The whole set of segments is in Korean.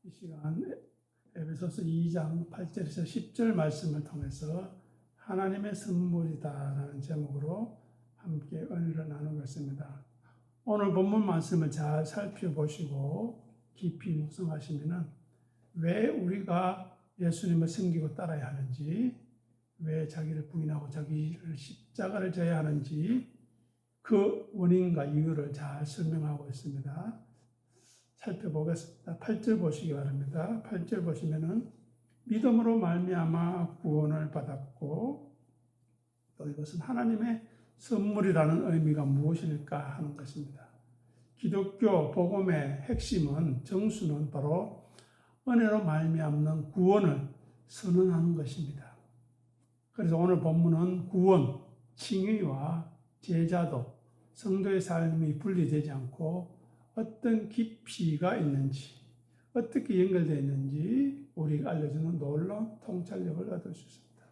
이 시간 에베소서 2장 8절에서 10절 말씀을 통해서 하나님의 선물이다라는 제목으로 함께 은혜를 나누겠습니다. 오늘 본문 말씀을 잘 살펴보시고 깊이 묵상하시면 왜 우리가 예수님을 섬기고 따라야 하는지, 왜 자기를 부인하고 자기를 십자가를 져야 하는지 그 원인과 이유를 잘 설명하고 있습니다. 살펴보겠습니다. 8절 보시기 바랍니다. 8절 보시면은 믿음으로 말미암아 구원을 받았고, 또 이것은 하나님의 선물이라는 의미가 무엇일까 하는 것입니다. 기독교 복음의 핵심은, 정수는 바로 은혜로 말미암는 구원을 선언하는 것입니다. 그래서 오늘 본문은 구원, 칭의와 제자도, 성도의 삶이 분리되지 않고 어떤 깊이가 있는지, 어떻게 연결되어 있는지 우리가 알려주는 놀라운 통찰력을 얻을 수 있습니다.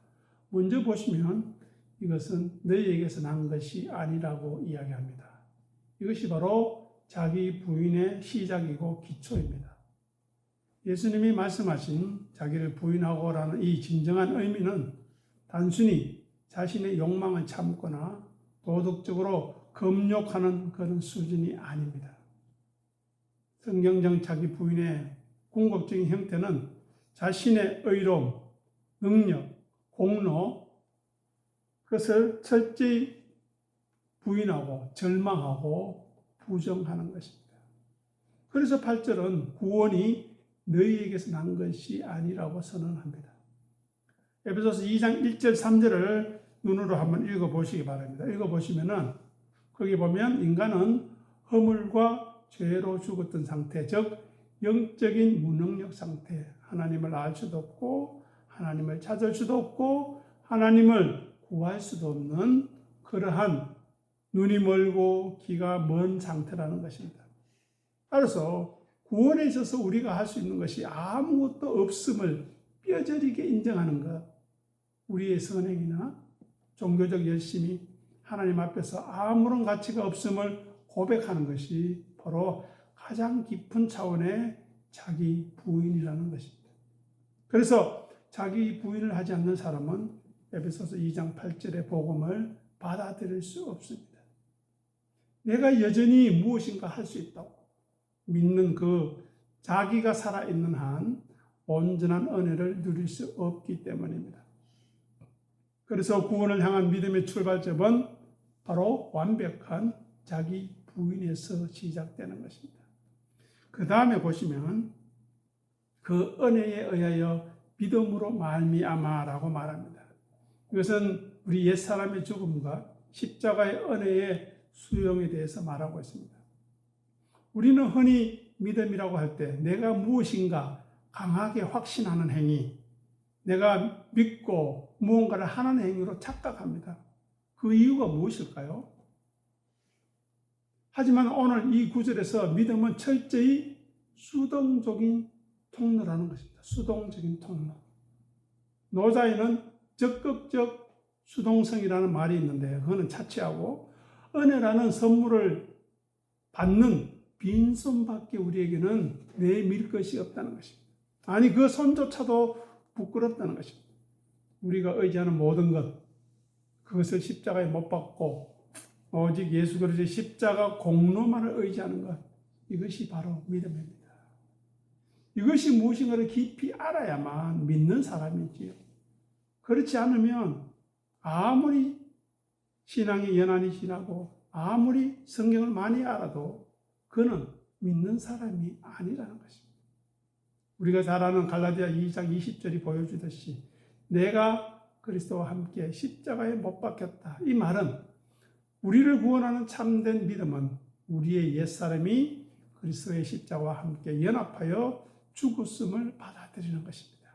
먼저 보시면 이것은 너희에게서 난 것이 아니라고 이야기합니다. 이것이 바로 자기 부인의 시작이고 기초입니다. 예수님이 말씀하신 자기를 부인하고라는 이 진정한 의미는 단순히 자신의 욕망을 참거나 도덕적으로 금욕하는 그런 수준이 아닙니다. 성경적 자기 부인의 궁극적인 형태는 자신의 의로움, 능력, 공로, 그것을 철저히 부인하고 절망하고 부정하는 것입니다. 그래서 8절은 구원이 너희에게서 난 것이 아니라고 선언합니다. 에베소서 2장 1절 3절을 눈으로 한번 읽어보시기 바랍니다. 읽어보시면은 거기 보면 인간은 허물과 죄로 죽었던 상태, 즉 영적인 무능력 상태, 하나님을 알 수도 없고 하나님을 찾을 수도 없고 하나님을 구할 수도 없는 그러한 눈이 멀고 귀가 먼 상태라는 것입니다. 따라서 구원에 있어서 우리가 할 수 있는 것이 아무것도 없음을 뼈저리게 인정하는 것, 우리의 선행이나 종교적 열심이 하나님 앞에서 아무런 가치가 없음을 고백하는 것이 바로 가장 깊은 차원의 자기 부인이라는 것입니다. 그래서 자기 부인을 하지 않는 사람은 에베소서 2장 8절의 복음을 받아들일 수 없습니다. 내가 여전히 무엇인가 할 수 있다고 믿는 그 자기가 살아있는 한 온전한 은혜를 누릴 수 없기 때문입니다. 그래서 구원을 향한 믿음의 출발점은 바로 완벽한 자기 부인에서 시작되는 것입니다. 그 다음에 보시면 그 은혜에 의하여 믿음으로 말미암아라고 말합니다. 이것은 우리 옛사람의 죽음과 십자가의 은혜의 수용에 대해서 말하고 있습니다. 우리는 흔히 믿음이라고 할 때 내가 무엇인가 강하게 확신하는 행위, 내가 믿고 무언가를 하는 행위로 착각합니다. 그 이유가 무엇일까요? 하지만 오늘 이 구절에서 믿음은 철저히 수동적인 통로라는 것입니다. 수동적인 통로. 노자에는 적극적 수동성이라는 말이 있는데 그거는 차치하고 은혜라는 선물을 받는 빈손밖에 우리에게는 내밀 것이 없다는 것입니다. 아니 그 손조차도 부끄럽다는 것입니다. 우리가 의지하는 모든 것, 그것을 십자가에 못 박고 오직 예수 그리스도의 십자가 공로만을 의지하는 것, 이것이 바로 믿음입니다. 이것이 무엇인가를 깊이 알아야만 믿는 사람이지요. 그렇지 않으면 아무리 신앙이 연한이 지나고 아무리 성경을 많이 알아도 그는 믿는 사람이 아니라는 것입니다. 우리가 잘 아는 갈라디아 2장 20절이 보여주듯이 내가 그리스도와 함께 십자가에 못 박혔다. 이 말은 우리를 구원하는 참된 믿음은 우리의 옛사람이 그리스도의 십자가와 함께 연합하여 죽었음을 받아들이는 것입니다.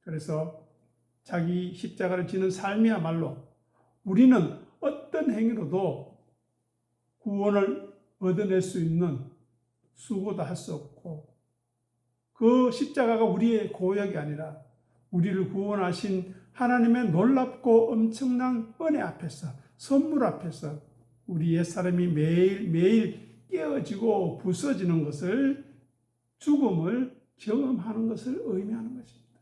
그래서 자기 십자가를 지는 삶이야말로 우리는 어떤 행위로도 구원을 얻어낼 수 있는 수고도 할 수 없고 그 십자가가 우리의 고역이 아니라 우리를 구원하신 하나님의 놀랍고 엄청난 은혜 앞에서, 선물 앞에서 우리 옛사람이 매일매일 깨어지고 부서지는 것을, 죽음을 경험하는 것을 의미하는 것입니다.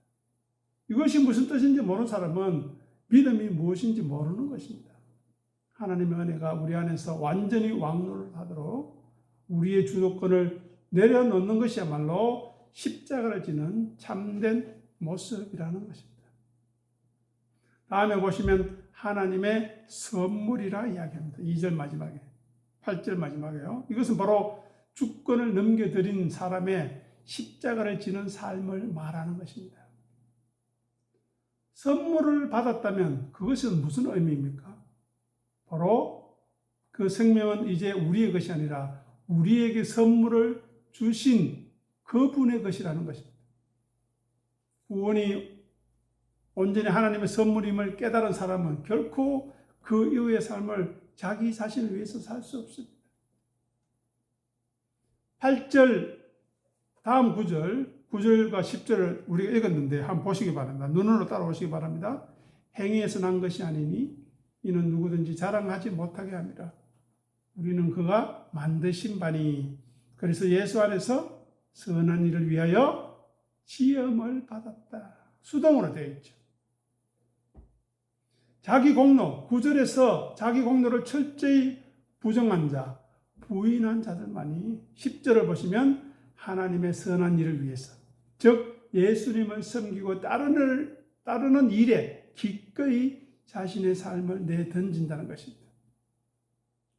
이것이 무슨 뜻인지 모르는 사람은 믿음이 무엇인지 모르는 것입니다. 하나님의 은혜가 우리 안에서 완전히 왕노를 하도록 우리의 주도권을 내려놓는 것이야말로 십자가를 지는 참된 모습이라는 것입니다. 다음에 보시면 하나님의 선물이라 이야기합니다. 2절 마지막에, 8절 마지막에요. 이것은 바로 주권을 넘겨드린 사람의 십자가를 지는 삶을 말하는 것입니다. 선물을 받았다면 그것은 무슨 의미입니까? 바로 그 생명은 이제 우리의 것이 아니라 우리에게 선물을 주신 그분의 것이라는 것입니다. 구원이 온전히 하나님의 선물임을 깨달은 사람은 결코 그 이후의 삶을 자기 자신을 위해서 살 수 없습니다. 8절, 다음 9절과 10절을 우리가 읽었는데 한번 보시기 바랍니다. 눈으로 따라오시기 바랍니다. 행위에서 난 것이 아니니 이는 누구든지 자랑하지 못하게 합니다. 우리는 그가 만드신 바니 그래서 예수 안에서 선한 일을 위하여 지음을 받았다. 수동으로 되어 있죠. 자기 공로, 9절에서 자기 공로를 철저히 부정한 자, 부인한 자들만이 10절을 보시면 하나님의 선한 일을 위해서, 즉 예수님을 섬기고 따르는 일에 기꺼이 자신의 삶을 내던진다는 것입니다.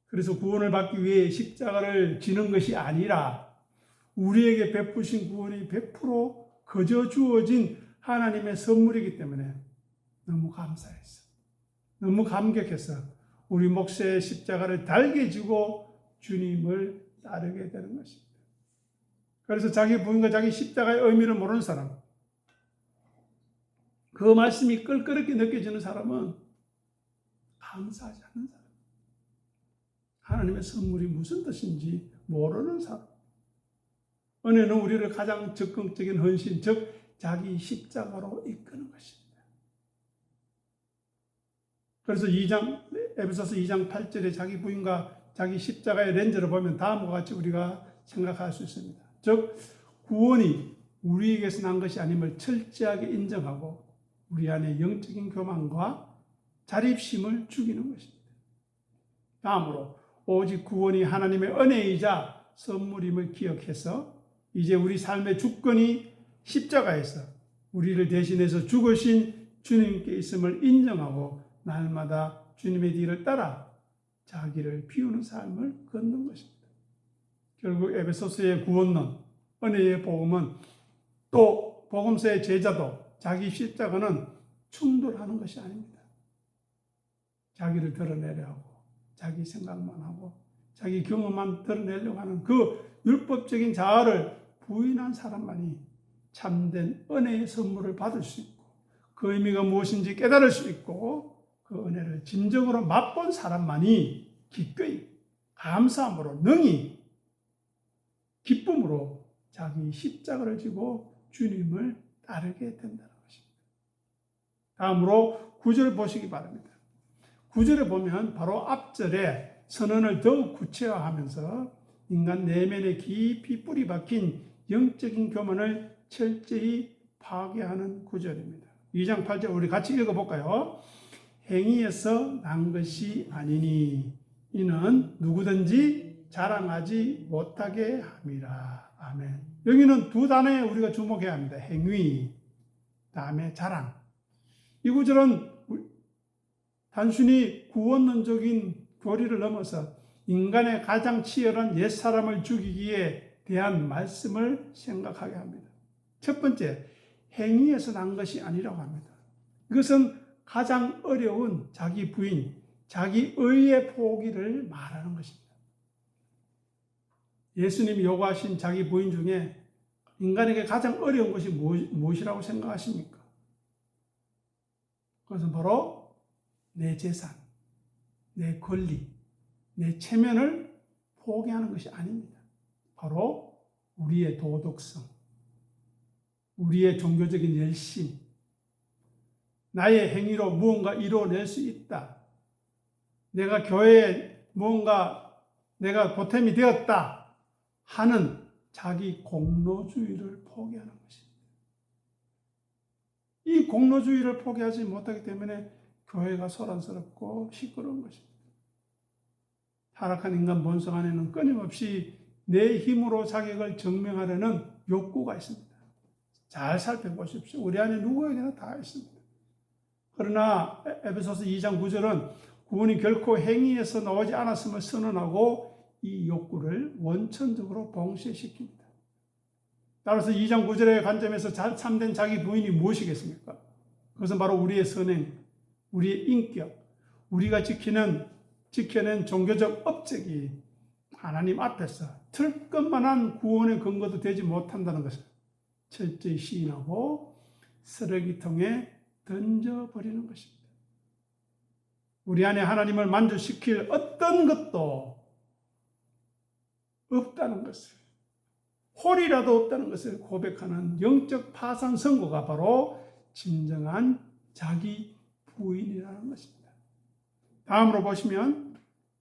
그래서 구원을 받기 위해 십자가를 지는 것이 아니라 우리에게 베푸신 구원이 100% 거저 주어진 하나님의 선물이기 때문에 너무 감사했어. 너무 감격해서 우리 몫의 십자가를 달게 지고 주님을 따르게 되는 것입니다. 그래서 자기 부인과 자기 십자가의 의미를 모르는 사람, 그 말씀이 껄끄럽게 느껴지는 사람은 감사하지 않는 사람, 하나님의 선물이 무슨 뜻인지 모르는 사람. 은혜는 우리를 가장 적극적인 헌신, 즉 자기 십자가로 이끄는 것입니다. 그래서 에베소서 2장 8절에 자기 부인과 자기 십자가의 렌즈를 보면 다음과 같이 우리가 생각할 수 있습니다. 즉 구원이 우리에게서 난 것이 아님을 철저하게 인정하고 우리 안에 영적인 교만과 자립심을 죽이는 것입니다. 다음으로 오직 구원이 하나님의 은혜이자 선물임을 기억해서 이제 우리 삶의 주권이 십자가에서 우리를 대신해서 죽으신 주님께 있음을 인정하고 날마다 주님의 뒤를 따라 자기를 비우는 삶을 걷는 것입니다. 결국 에베소서의 구원론, 은혜의 복음은 또 복음서의 제자도 자기 십자가는 충돌하는 것이 아닙니다. 자기를 드러내려 하고 자기 생각만 하고 자기 경험만 드러내려고 하는 그 율법적인 자아를 부인한 사람만이 참된 은혜의 선물을 받을 수 있고 그 의미가 무엇인지 깨달을 수 있고 그 은혜를 진정으로 맛본 사람만이 기꺼이 감사함으로 능히 기쁨으로 자기 십자가를 지고 주님을 따르게 된다는 것입니다. 다음으로 9절 보시기 바랍니다. 9절에 보면 바로 앞절에 선언을 더욱 구체화하면서 인간 내면에 깊이 뿌리 박힌 영적인 교만을 철저히 파괴하는 구절입니다. 2장 8절 우리 같이 읽어볼까요? 행위에서 난 것이 아니니 이는 누구든지 자랑하지 못하게 함이라. 아멘. 여기는 두 단어에 우리가 주목해야 합니다. 행위, 다음에 자랑. 이 구절은 단순히 구원론적인 교리를 넘어서 인간의 가장 치열한 옛사람을 죽이기에 대한 말씀을 생각하게 합니다. 첫 번째, 행위에서 난 것이 아니라고 합니다. 이것은 가장 어려운 자기 부인, 자기 의의 포기를 말하는 것입니다. 예수님이 요구하신 자기 부인 중에 인간에게 가장 어려운 것이 무엇이라고 생각하십니까? 그것은 바로 내 재산, 내 권리, 내 체면을 포기하는 것이 아닙니다. 바로 우리의 도덕성, 우리의 종교적인 열심, 나의 행위로 무언가 이루어낼 수 있다. 내가 교회에 무언가 내가 보탬이 되었다 하는 자기 공로주의를 포기하는 것입니다. 이 공로주의를 포기하지 못하기 때문에 교회가 소란스럽고 시끄러운 것입니다. 타락한 인간 본성 안에는 끊임없이 내 힘으로 자격을 증명하려는 욕구가 있습니다. 잘 살펴보십시오. 우리 안에 누구에게나 다 있습니다. 그러나 에베소서 2장 9절은 구원이 결코 행위에서 나오지 않았음을 선언하고 이 욕구를 원천적으로 봉쇄시킵니다. 따라서 2장 9절의 관점에서 참된 자기 부인이 무엇이겠습니까? 그것은 바로 우리의 선행, 우리의 인격, 우리가 지켜낸 종교적 업적이 하나님 앞에서 틀것만한 구원의 근거도 되지 못한다는 것을 철저히 시인하고 쓰레기통에 던져버리는 것입니다. 우리 안에 하나님을 만족시킬 어떤 것도 없다는 것을, 홀이라도 없다는 것을 고백하는 영적 파산 선고가 바로 진정한 자기 부인이라는 것입니다. 다음으로 보시면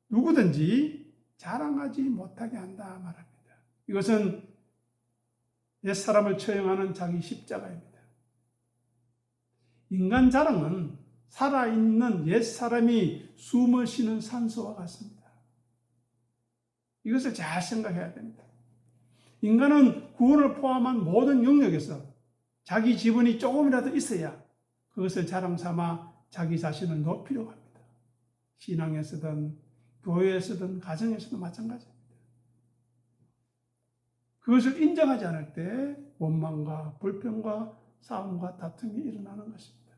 누구든지 자랑하지 못하게 한다 말합니다. 이것은 옛사람을 처형하는 자기 십자가입니다. 인간 자랑은 살아있는 옛사람이 숨을 쉬는 산소와 같습니다. 이것을 잘 생각해야 됩니다. 인간은 구원을 포함한 모든 영역에서 자기 지분이 조금이라도 있어야 그것을 자랑 삼아 자기 자신을 높이려고 합니다. 신앙에서든 교회에서든 가정에서든 마찬가지입니다. 그것을 인정하지 않을 때 원망과 불평과 싸움과 다툼이 일어나는 것입니다.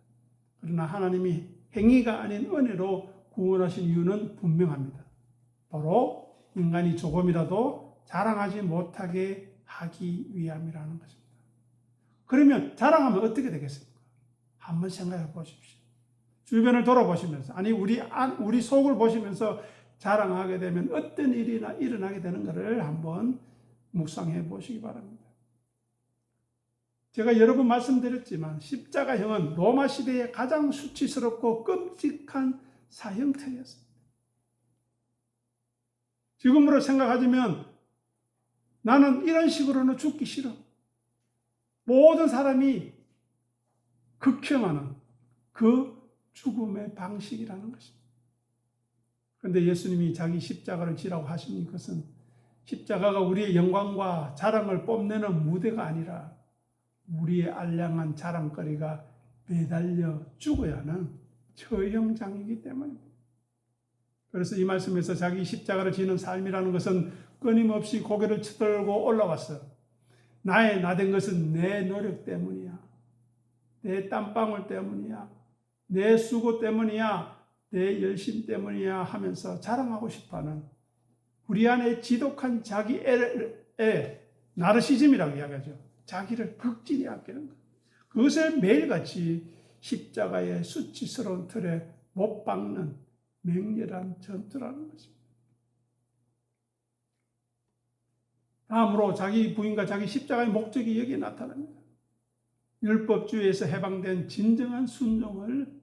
그러나 하나님이 행위가 아닌 은혜로 구원하신 이유는 분명합니다. 바로 인간이 조금이라도 자랑하지 못하게 하기 위함이라는 것입니다. 그러면 자랑하면 어떻게 되겠습니까? 한번 생각해 보십시오. 주변을 돌아보시면서, 아니 우리 속을 보시면서 자랑하게 되면 어떤 일이나 일어나게 되는가를 한번 묵상해 보시기 바랍니다. 제가 여러 번 말씀드렸지만 십자가형은 로마 시대의 가장 수치스럽고 끔찍한 사형터였습니다. 지금으로 생각하자면 나는 이런 식으로는 죽기 싫어. 모든 사람이 극혐하는 그 죽음의 방식이라는 것입니다. 그런데 예수님이 자기 십자가를 지라고 하신 것은 십자가가 우리의 영광과 자랑을 뽐내는 무대가 아니라 우리의 알량한 자랑거리가 매달려 죽어야 하는 처형장이기 때문입니다. 그래서 이 말씀에서 자기 십자가를 지는 삶이라는 것은 끊임없이 고개를 쳐들고 올라와서 나의 나된 것은 내 노력 때문이야. 내 땀방울 때문이야. 내 수고 때문이야. 내 열심 때문이야 하면서 자랑하고 싶어하는 우리 안에 지독한 자기의 나르시즘이라고 이야기하죠. 자기를 극진히 아끼는 것. 그것을 매일같이 십자가의 수치스러운 틀에 못 박는 맹렬한 전투라는 것입니다. 다음으로 자기 부인과 자기 십자가의 목적이 여기에 나타납니다. 율법주의에서 해방된 진정한 순종을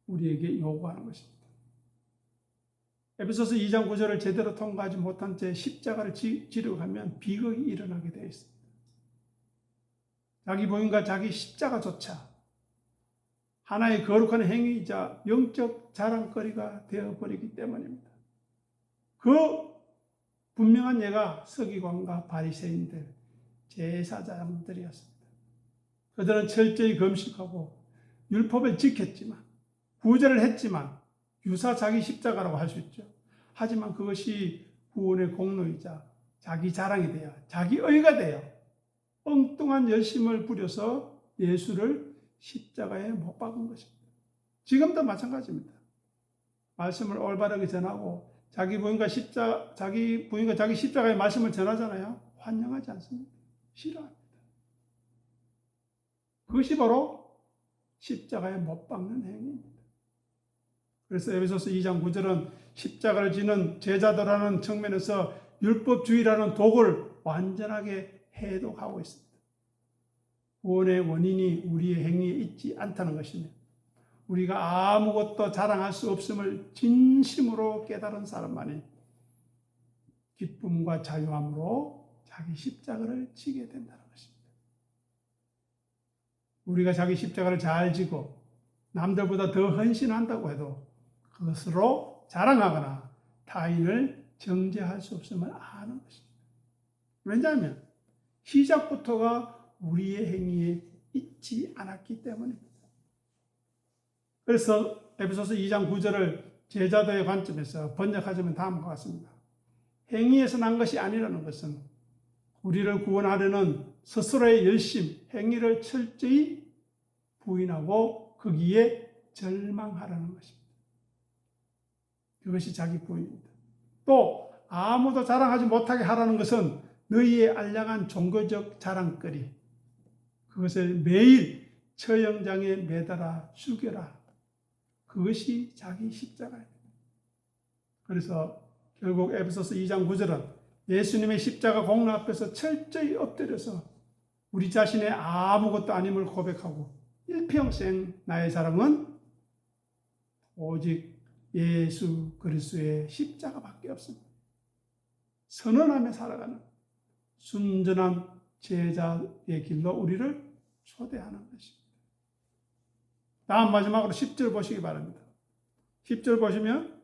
우리에게 요구하는 것입니다. 에베소서 2장 9절을 제대로 통과하지 못한 채 십자가를 지려고 하면 비극이 일어나게 되어 있습니다. 자기 부인과 자기 십자가조차 하나의 거룩한 행위이자 영적 자랑거리가 되어버리기 때문입니다. 그 분명한 예가 서기관과 바리새인들, 제사장들이었습니다. 그들은 철저히 금식하고 율법을 지켰지만, 구제를 했지만 유사 자기 십자가라고 할 수 있죠. 하지만 그것이 구원의 공로이자 자기 자랑이 되어 자기 의가 되어 엉뚱한 열심을 부려서 예수를 십자가에 못 박은 것입니다. 지금도 마찬가지입니다. 말씀을 올바르게 전하고 자기 부인과 자기 십자가의 말씀을 전하잖아요. 환영하지 않습니다. 싫어합니다. 그것이 바로 십자가에 못 박는 행위입니다. 그래서 에베소서 2장 9절은 십자가를 지는 제자들하는 측면에서 율법주의라는 독을 완전하게 해독하고 있습니다. 구원의 원인이 우리의 행위에 있지 않다는 것이며 우리가 아무것도 자랑할 수 없음을 진심으로 깨달은 사람만이 기쁨과 자유함으로 자기 십자가를 지게 된다는 것입니다. 우리가 자기 십자가를 잘 지고 남들보다 더 헌신한다고 해도 그것으로 자랑하거나 타인을 정죄할 수 없음을 아는 것입니다. 왜냐하면 시작부터가 우리의 행위에 있지 않았기 때문입니다. 그래서 에베소서 2장 9절을 제자도의 관점에서 번역하자면 다음과 같습니다. 행위에서 난 것이 아니라는 것은 우리를 구원하려는 스스로의 열심, 행위를 철저히 부인하고 거기에 절망하라는 것입니다. 그것이 자기 부인입니다. 또 아무도 자랑하지 못하게 하라는 것은 너희의 알량한 종교적 자랑거리, 그것을 매일 처형장에 매달아 죽여라. 그것이 자기 십자가입니다. 그래서 결국 에베소서 2장 9절은 예수님의 십자가 공로 앞에서 철저히 엎드려서 우리 자신의 아무것도 아님을 고백하고 일평생 나의 자랑은 오직 예수 그리스도의 십자가밖에 없습니다. 선언하며 살아가는 순전한 제자의 길로 우리를 초대하는 것입니다. 다음 마지막으로 10절 보시기 바랍니다. 10절 보시면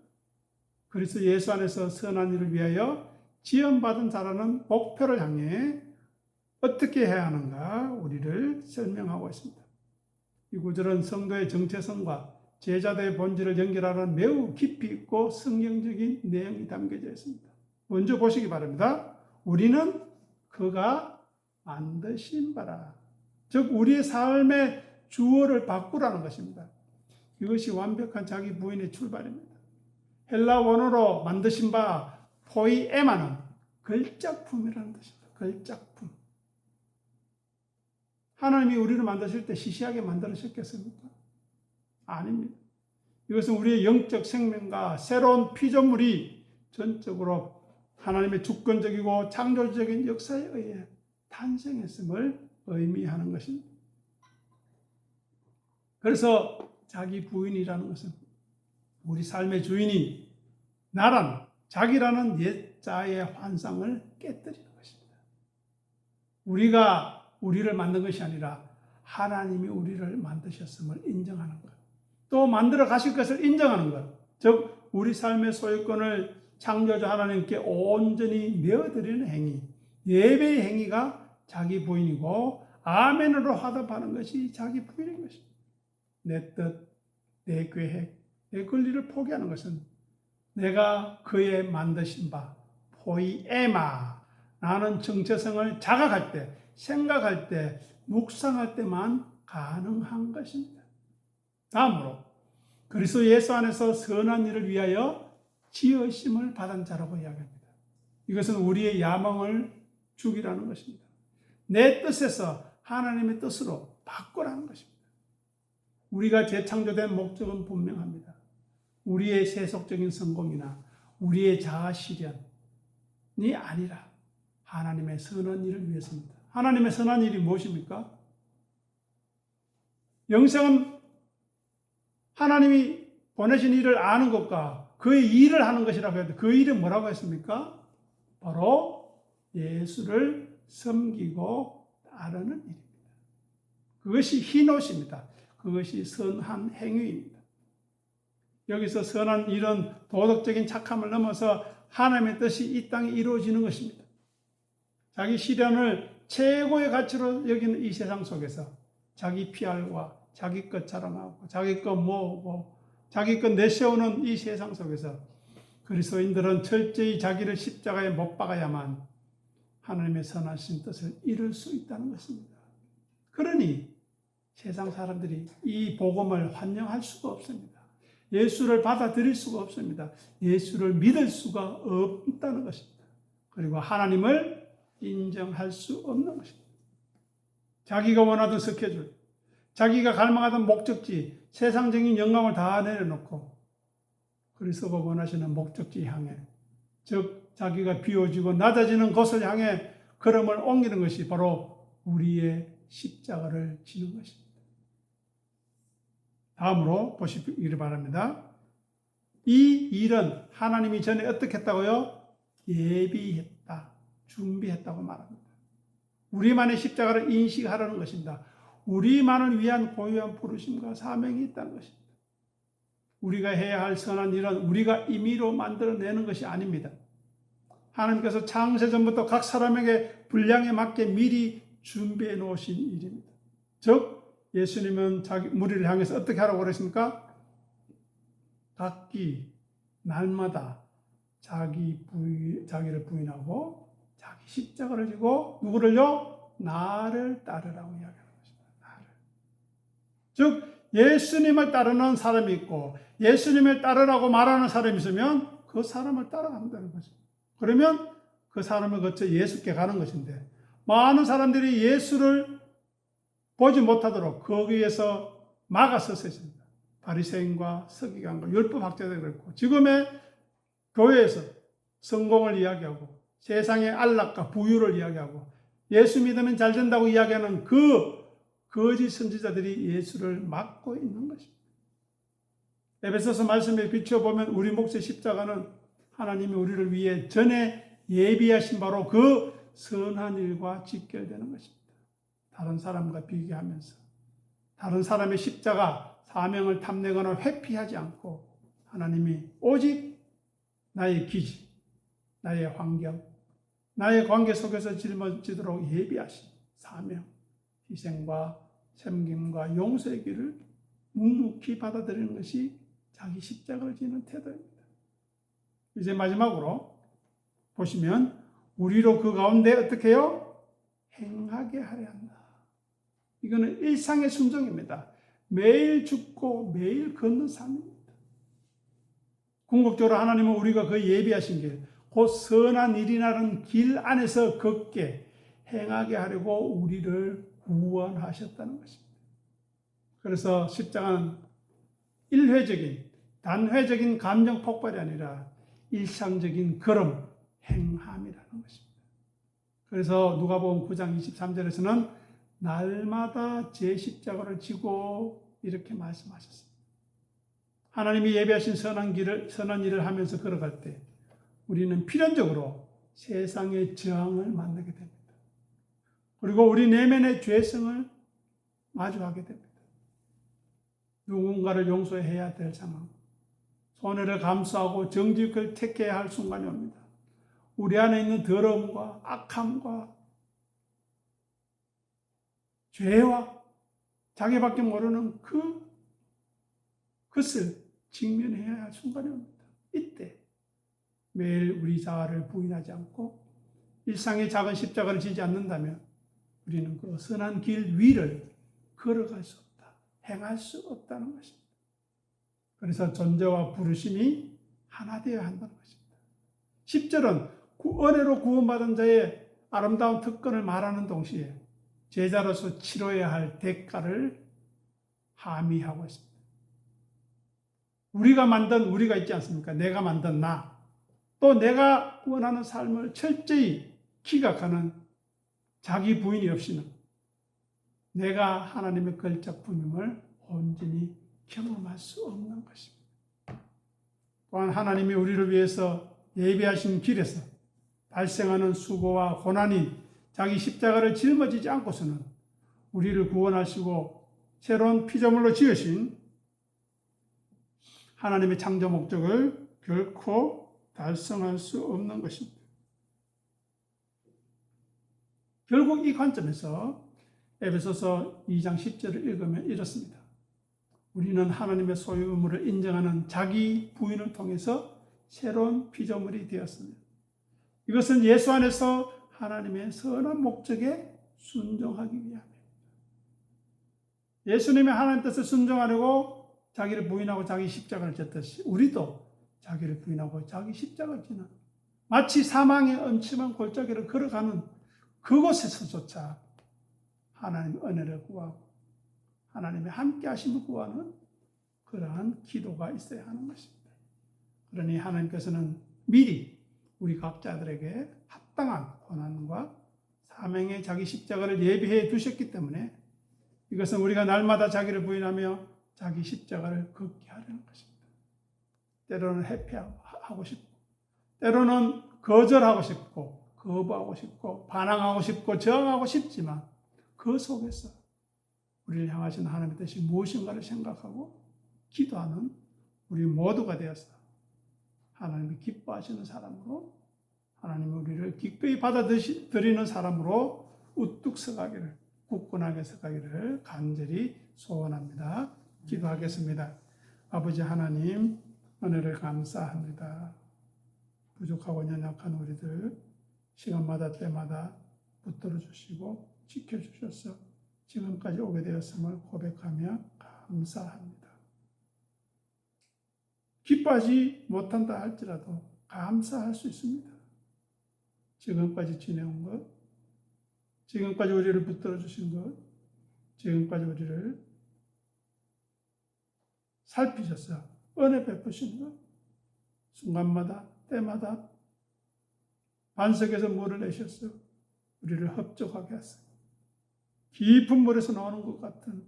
그리스도 예수 안에서 선한 일을 위하여 지원받은 자라는 목표를 향해 어떻게 해야 하는가 우리를 설명하고 있습니다. 이 구절은 성도의 정체성과 제자도의 본질을 연결하는 매우 깊이 있고 성경적인 내용이 담겨져 있습니다. 먼저 보시기 바랍니다. 우리는 그가 만드신 바라. 즉 우리의 삶의 주어를 바꾸라는 것입니다. 이것이 완벽한 자기 부인의 출발입니다. 헬라 원어로 만드신 바 포이에마는 걸작품이라는 뜻입니다. 걸작품. 하나님이 우리를 만드실 때 시시하게 만들으셨겠습니까? 아닙니다. 이것은 우리의 영적 생명과 새로운 피조물이 전적으로 하나님의 주권적이고 창조적인 역사에 의해 탄생했음을 의미하는 것입니다. 그래서 자기 부인이라는 것은 우리 삶의 주인이 나라는 자기라는 옛자의 환상을 깨뜨리는 것입니다. 우리가 우리를 만든 것이 아니라 하나님이 우리를 만드셨음을 인정하는 것. 또 만들어 가실 것을 인정하는 것. 즉 우리 삶의 소유권을 창조주 하나님께 온전히 내어드리는 행위. 예배의 행위가 자기 부인이고 아멘으로 화답하는 것이 자기 부인인 것입니다. 내 뜻, 내 계획, 내 권리를 포기하는 것은 내가 그의 만드신 바 포이에마 나는 정체성을 자각할 때, 생각할 때, 묵상할 때만 가능한 것입니다. 다음으로 그리스도 예수 안에서 선한 일을 위하여 지으심을 받은 자라고 이야기합니다. 이것은 우리의 야망을 죽이라는 것입니다. 내 뜻에서 하나님의 뜻으로 바꾸라는 것입니다. 우리가 재창조된 목적은 분명합니다. 우리의 세속적인 성공이나 우리의 자아 실현이 아니라 하나님의 선한 일을 위해서입니다. 하나님의 선한 일이 무엇입니까? 영생은 하나님이 보내신 일을 아는 것과 그의 일을 하는 것이라고 해도 그 일은 뭐라고 했습니까? 바로 예수를 섬기고 따르는 일입니다. 그것이 흰옷입니다. 그것이 선한 행위입니다. 여기서 선한 일은 도덕적인 착함을 넘어서 하나님의 뜻이 이 땅에 이루어지는 것입니다. 자기 실현을 최고의 가치로 여기는 이 세상 속에서 자기 PR과 자기 것 자랑하고 자기 것 모으고 자기 것 내세우는 이 세상 속에서 그리스도인들은 철저히 자기를 십자가에 못 박아야만 하나님의 선하신 뜻을 이룰 수 있다는 것입니다. 그러니 세상 사람들이 이 복음을 환영할 수가 없습니다. 예수를 받아들일 수가 없습니다. 예수를 믿을 수가 없다는 것입니다. 그리고 하나님을 인정할 수 없는 것입니다. 자기가 원하던 스케줄, 자기가 갈망하던 목적지, 세상적인 영감을 다 내려놓고 그리스도가 원하시는 목적지 향해, 즉 자기가 비워지고 낮아지는 곳을 향해 걸음을 옮기는 것이 바로 우리의 십자가를 지는 것입니다. 다음으로 보시기를 바랍니다. 이 일은 하나님이 전에 어떻게 했다고요? 예비했다, 준비했다고 말합니다. 우리만의 십자가를 인식하라는 것입니다. 우리만을 위한 고유한 부르심과 사명이 있다는 것입니다. 우리가 해야 할 선한 일은 우리가 임의로 만들어내는 것이 아닙니다. 하나님께서 창세전부터 각 사람에게 분량에 맞게 미리 준비해 놓으신 일입니다. 즉 예수님은 자기 무리를 향해서 어떻게 하라고 그랬습니까? 각기 날마다 자기를 부인하고 자기 십자가를 지고 누구를요? 나를 따르라고 이야기하는 것입니다. 나를. 즉 예수님을 따르는 사람이 있고 예수님을 따르라고 말하는 사람이 있으면 그 사람을 따라간다는 것입니다. 그러면 그 사람을 거쳐 예수께 가는 것인데 많은 사람들이 예수를 보지 못하도록 거기에서 막아서서 있습니다. 바리새인과 서기관과 율법학자들이 그랬고 지금의 교회에서 성공을 이야기하고 세상의 안락과 부유를 이야기하고 예수 믿으면 잘 된다고 이야기하는 그 거짓 선지자들이 예수를 막고 있는 것입니다. 에베소서 말씀에 비춰보면 우리 몫의 십자가는 하나님이 우리를 위해 전에 예비하신 바로 그 선한 일과 직결되는 것입니다. 다른 사람과 비교하면서 다른 사람의 십자가 사명을 탐내거나 회피하지 않고 하나님이 오직 나의 기지, 나의 환경, 나의 관계 속에서 짊어지도록 예비하신 사명, 희생과 섬김과 용서의 길을 묵묵히 받아들이는 것이 자기 십자가를 지는 태도입니다. 이제 마지막으로 보시면 우리로 그 가운데 어떻게 해요? 행하게 하려 한다. 이거는 일상의 순종입니다. 매일 죽고 매일 걷는 삶입니다. 궁극적으로 하나님은 우리가 그 예비하신 길, 곧 선한 일이라는 길 안에서 걷게 행하게 하려고 우리를 구원하셨다는 것입니다. 그래서 십자가는 일회적인, 단회적인 감정 폭발이 아니라 일상적인 걸음, 행함이라는 것입니다. 그래서 누가복음 9장 23절에서는 날마다 제 십자가를 지고 이렇게 말씀하셨습니다. 하나님이 예비하신 선한 일을 하면서 걸어갈 때 우리는 필연적으로 세상의 저항을 만나게 됩니다. 그리고 우리 내면의 죄성을 마주하게 됩니다. 누군가를 용서해야 될 상황, 손해를 감수하고 정직을 택해야 할 순간이 옵니다. 우리 안에 있는 더러움과 악함과 죄와 자기밖에 모르는 그것을 직면해야 할 순간이 옵니다. 이때 매일 우리 자아를 부인하지 않고 일상의 작은 십자가를 지지 않는다면 우리는 그 선한 길 위를 걸어갈 수 없다. 행할 수 없다는 것입니다. 그래서 존재와 부르심이 하나 되어야 한다는 것입니다. 10절은 은혜로 구원받은 자의 아름다운 특권을 말하는 동시에 제자로서 치러야 할 대가를 함의하고 있습니다. 우리가 있지 않습니까? 내가 만든 나, 또 내가 원하는 삶을 철저히 기각하는 자기 부인이 없이는 내가 하나님의 걸작품임을 온전히 경험할 수 없는 것입니다. 또한 하나님이 우리를 위해서 예비하신 길에서 발생하는 수고와 고난인 자기 십자가를 짊어지지 않고서는 우리를 구원하시고 새로운 피조물로 지으신 하나님의 창조 목적을 결코 달성할 수 없는 것입니다. 결국 이 관점에서 에베소서 2장 10절을 읽으면 이렇습니다. 우리는 하나님의 소유물을 인정하는 자기 부인을 통해서 새로운 피조물이 되었습니다. 이것은 예수 안에서 하나님의 선한 목적에 순종하기 위함입니다. 예수님이 하나님 뜻을 순종하려고 자기를 부인하고 자기 십자가를 졌듯이 우리도 자기를 부인하고 자기 십자가를 지는 마치 사망의 음침한 골짜기를 걸어가는 그곳에서조차 하나님의 은혜를 구하고 하나님의 함께 하심을 구하는 그러한 기도가 있어야 하는 것입니다. 그러니 하나님께서는 미리 우리 각자들에게 합당한 고난과 사명의 자기 십자가를 예비해 두셨기 때문에 이것은 우리가 날마다 자기를 부인하며 자기 십자가를 걷게 하려는 것입니다. 때로는 회피하고 싶고 때로는 거절하고 싶고 거부하고 싶고 반항하고 싶고 저항하고 싶지만 그 속에서 우리를 향하신 하나님의 뜻이 무엇인가를 생각하고 기도하는 우리 모두가 되어서 하나님이 기뻐하시는 사람으로, 하나님이 우리를 기꺼이 받아들이는 사람으로 우뚝 서가기를, 굳건하게 서가기를 간절히 소원합니다. 기도하겠습니다. 아버지 하나님, 은혜를 감사합니다. 부족하고 연약한 우리들 시간마다 때마다 붙들어 주시고 지켜주셔서 지금까지 오게 되었음을 고백하며 감사합니다. 기뻐하지 못한다 할지라도 감사할 수 있습니다. 지금까지 지내온 것, 지금까지 우리를 붙들어 주신 것, 지금까지 우리를 살피셔서 은혜 베푸신 것, 순간마다 때마다 반석에서 물을 내셔서 우리를 흡족하게 하세요. 깊은 물에서 나오는 것 같은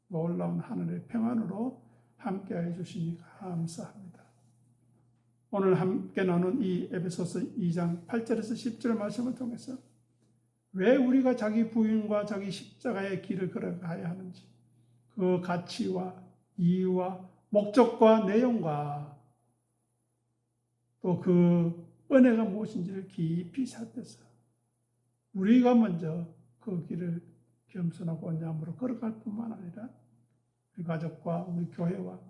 놀라운 하늘의 평안으로 함께해 주시니 감사합니다. 오늘 함께 나눈 이 에베소서 2장 8절에서 10절 말씀을 통해서 왜 우리가 자기 부인과 자기 십자가의 길을 걸어가야 하는지, 그 가치와 이유와 목적과 내용과 또 그 은혜가 무엇인지를 깊이 살펴서 우리가 먼저 그 길을 겸손하고 온유함으로 걸어갈 뿐만 아니라 우리 가족과 우리 교회와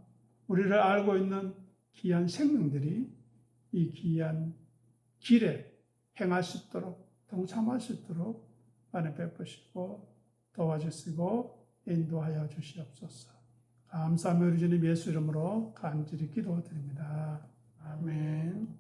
우리를 알고 있는 귀한 생명들이 이 귀한 길에 행할 수 있도록, 동참할 수 있도록 은혜 베푸시고 도와주시고 인도하여 주시옵소서. 감사하며 우리 주님 예수 이름으로 간절히 기도드립니다. 아멘.